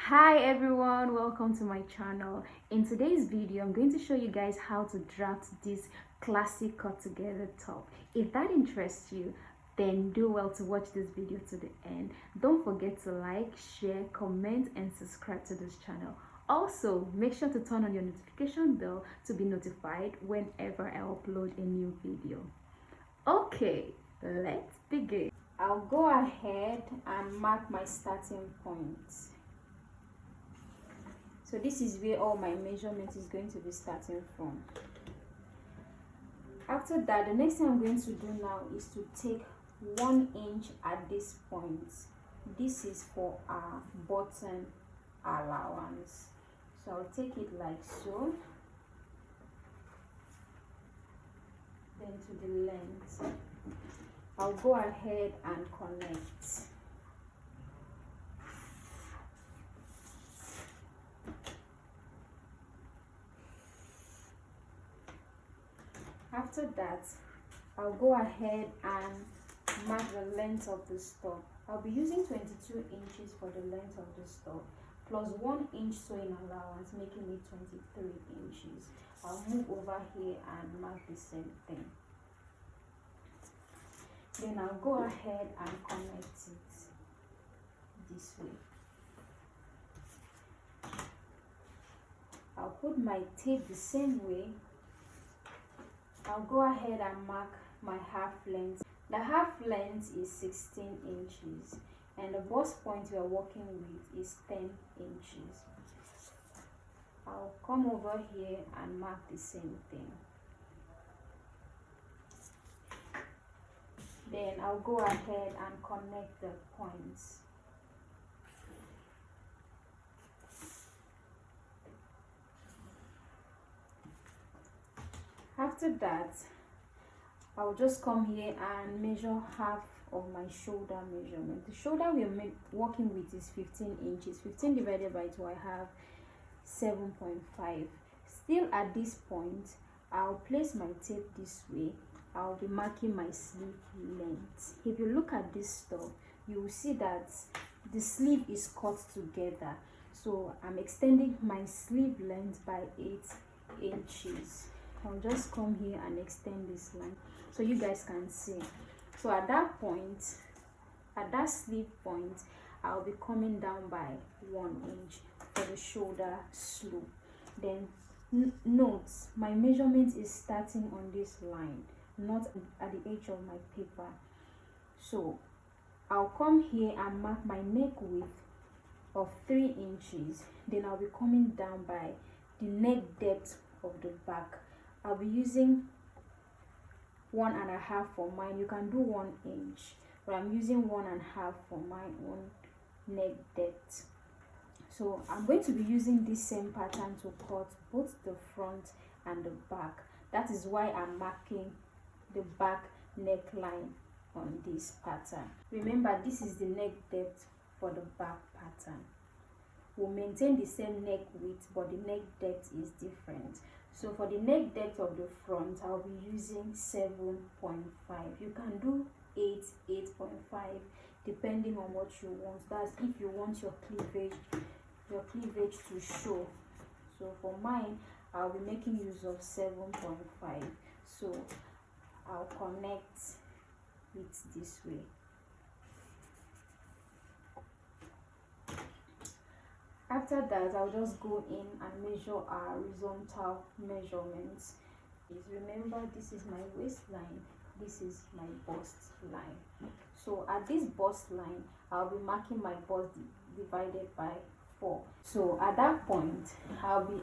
Hi everyone, welcome to my channel. In today's video I'm going to show you guys how to draft this classic cut together top. If that interests you, then do well to watch this video to the end. Don't forget to like, share, comment and subscribe to this channel. Also make sure to turn on your notification bell to be notified whenever I upload a new video. Okay, let's begin. I'll go ahead and mark my starting point. So this is where all my measurement is going to be starting from. After that, the next thing I'm going to do now is to take 1 inch at this point. This is for our button allowance. So I'll take it like so. Then to the length, I'll go ahead and connect. After that, I'll go ahead and mark the length of the top. I'll be using 22 inches for the length of the top, plus 1 inch sewing allowance, making it 23 inches. I'll move over here and mark the same thing. Then I'll go ahead and connect it this way. I'll put my tape the same way. I'll go ahead and mark my half length. The half length is 16 inches and the bust point we are working with is 10 inches. I'll come over here and mark the same thing. Then I'll go ahead and connect the points. After that, I'll just come here and measure half of my shoulder measurement. The shoulder we're working with is 15 inches. 15 divided by 2, I have 7.5. Still at this point, I'll place my tape this way. I'll be marking my sleeve length. If you look at this stuff, you will see that the sleeve is cut together. So I'm extending my sleeve length by 8 inches. I'll just come here and extend this line so you guys can see. So at that point, at that sleeve point, I'll be coming down by 1 inch for the shoulder slope. Then note, my measurement is starting on this line, not at the edge of my paper. So I'll come here and mark my neck width of 3 inches. Then I'll be coming down by the neck depth of the back. I'll be using 1.5 for mine. You can do 1 inch, but I'm using 1.5 for my own neck depth. So I'm going to be using this same pattern to cut both the front and the back. That is why I'm marking the back neckline on this pattern. Remember, this is the neck depth for the back pattern. We'll maintain the same neck width, but the neck depth is different. So for the neck depth of the front, I'll be using 7.5. You can do 8, 8.5, depending on what you want. That's if you want your cleavage to show. So for mine, I'll be making use of 7.5. So I'll connect it this way. After that, I'll just go in and measure our horizontal measurements. Remember, this is my waistline, this is my bust line. So at this bust line, I'll be marking my bust divided by 4. So at that point, I'll be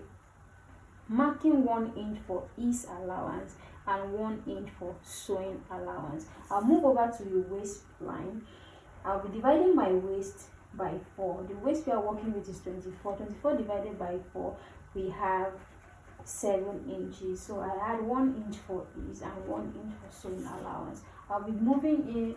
marking 1 inch for ease allowance and 1 inch for sewing allowance. I'll move over to the waistline. I'll be dividing my waist by 4. The waist we are working with is 24. 24 divided by 4, we have 7 inches. So I add 1 inch for ease and 1 inch for sewing allowance. I'll be moving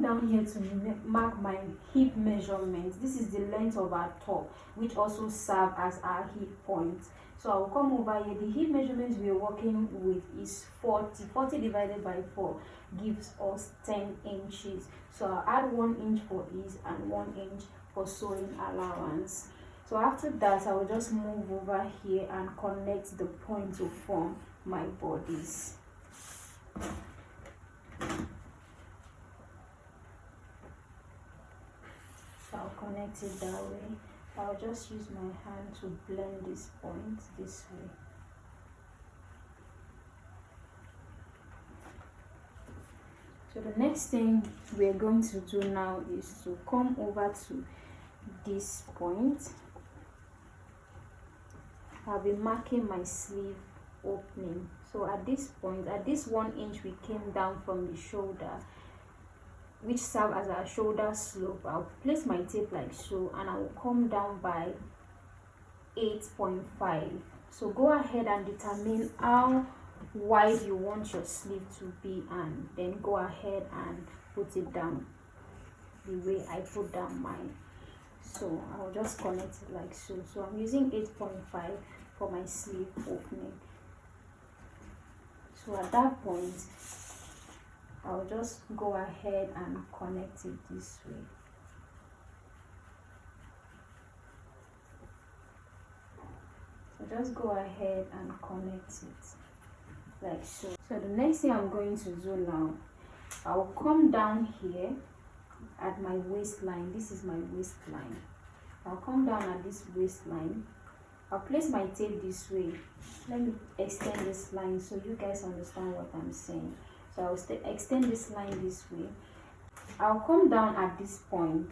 down here to mark my hip measurement. This is the length of our top, which also serves as our hip point. So I'll come over here. The hip measurement we are working with is 40. 40 divided by 4 gives us 10 inches. So I'll add 1 inch for ease and 1 inch for sewing allowance. So after that, I will just move over here and connect the point to form my bodies. I'll connect it that way. I'll just use my hand to blend this point this way. So the next thing we're going to do now is to come over to this point. I'll be marking my sleeve opening. So at this point, at this 1 inch we came down from the shoulder, which serve as our shoulder slope, I'll place my tape like so, and I will come down by 8.5. So go ahead and determine how wide you want your sleeve to be, and then go ahead and put it down the way I put down mine. So I'll just connect it like so. So I'm using 8.5 for my sleeve opening. So at that point, I'll just go ahead and connect it this way. So just go ahead and connect it like so. So the next thing I'm going to do now, I'll come down here at my waistline. This is my waistline. I'll come down at this waistline. I'll place my tape this way. Let me extend this line so you guys understand what I'm saying. So I'll extend this line this way. I'll come down at this point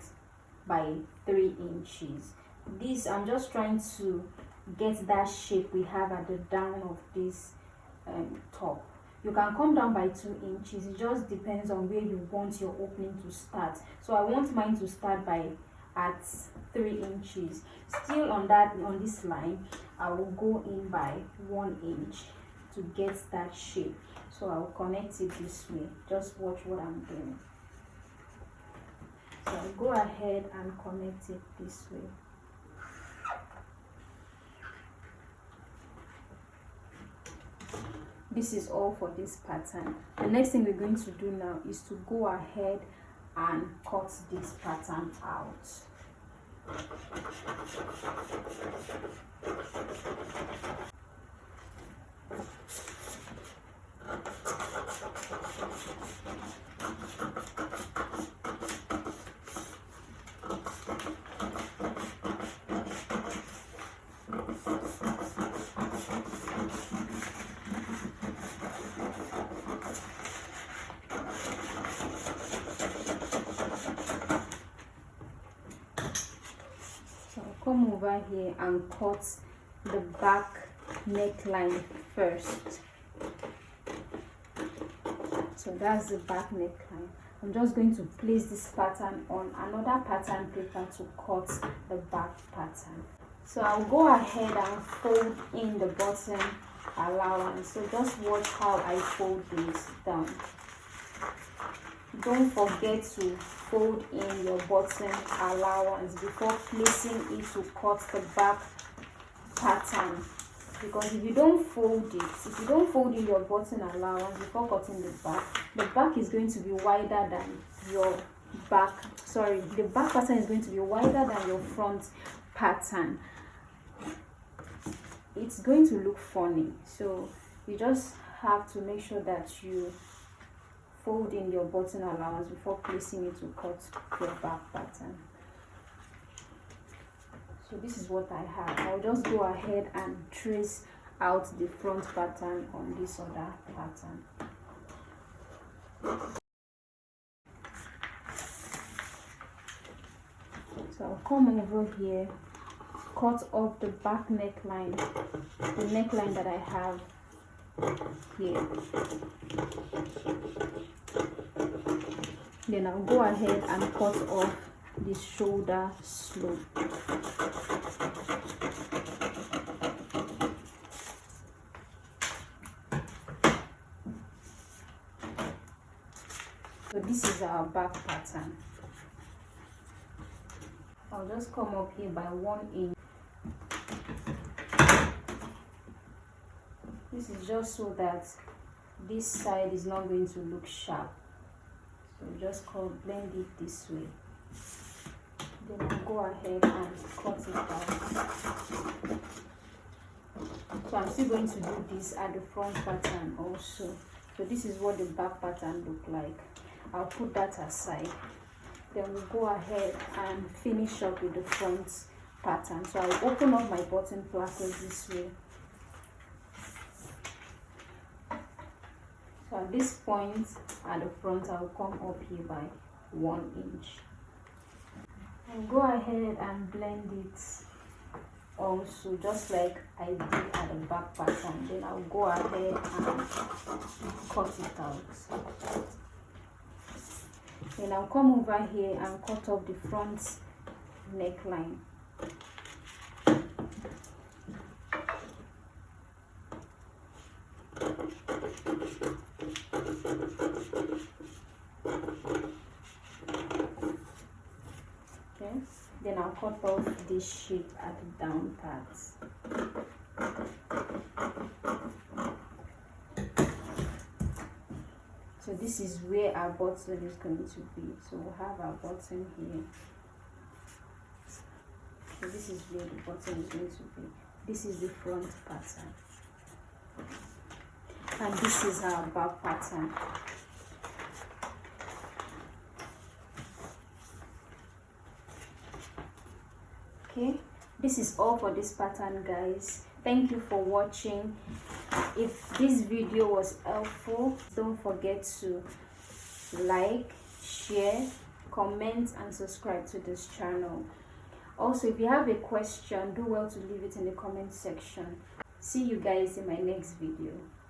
by 3 inches. This, I'm just trying to get that shape we have at the down of this top. You can come down by 2 inches. It just depends on where you want your opening to start. So I want mine to start at 3 inches. Still on this line, I will go in by 1 inch to get that shape. So I'll connect it this way. Just watch what I'm doing. So I'll go ahead and connect it this way. This is all for this pattern. The next thing we're going to do now is to go ahead and cut this pattern out. Come over here and cut the back neckline first. So that's the back neckline. I'm just going to place this pattern on another pattern paper to cut the back pattern. So I'll go ahead and fold in the bottom allowance. So just watch how I fold this down. Don't forget to fold in your bottom allowance before placing it to cut the back pattern, because if you don't fold in your bottom allowance before cutting the back is going to be wider than your back, the back pattern is going to be wider than your front pattern. It's going to look funny, so you just have to make sure that you fold in your bottom allowance before placing it to cut your back pattern. So this is what I have. I'll just go ahead and trace out the front pattern on this other pattern. So I'll come over here, cut off the back neckline, the neckline that I have here. Then I'll go ahead and cut off the shoulder slope. So this is our back pattern. I'll just come up here by 1 inch. This is just so that this side is not going to look sharp. So just blend it this way. Then I'll go ahead and cut it out. So I'm still going to do this at the front pattern also. So this is what the back pattern look like. I'll put that aside. Then we'll go ahead and finish up with the front pattern. So I'll open up my button placket this way. So at this point at the front, I'll come up here by 1 inch. I'll go ahead and blend it also, just like I did at the back pattern. Then I'll go ahead and cut it out. Then I'll come over here and cut off the front neckline. Okay, then I'll cut off this shape at the down parts. So this is where our button is going to be. So we'll have our button here. So this is where the button is going to be. This is the front pattern. And this is our back pattern. Okay, this is all for this pattern, guys. Thank you for watching. If this video was helpful, don't forget to like, share, comment and subscribe to this channel. Also, if you have a question, do well to leave it in the comment section. See you guys in my next video.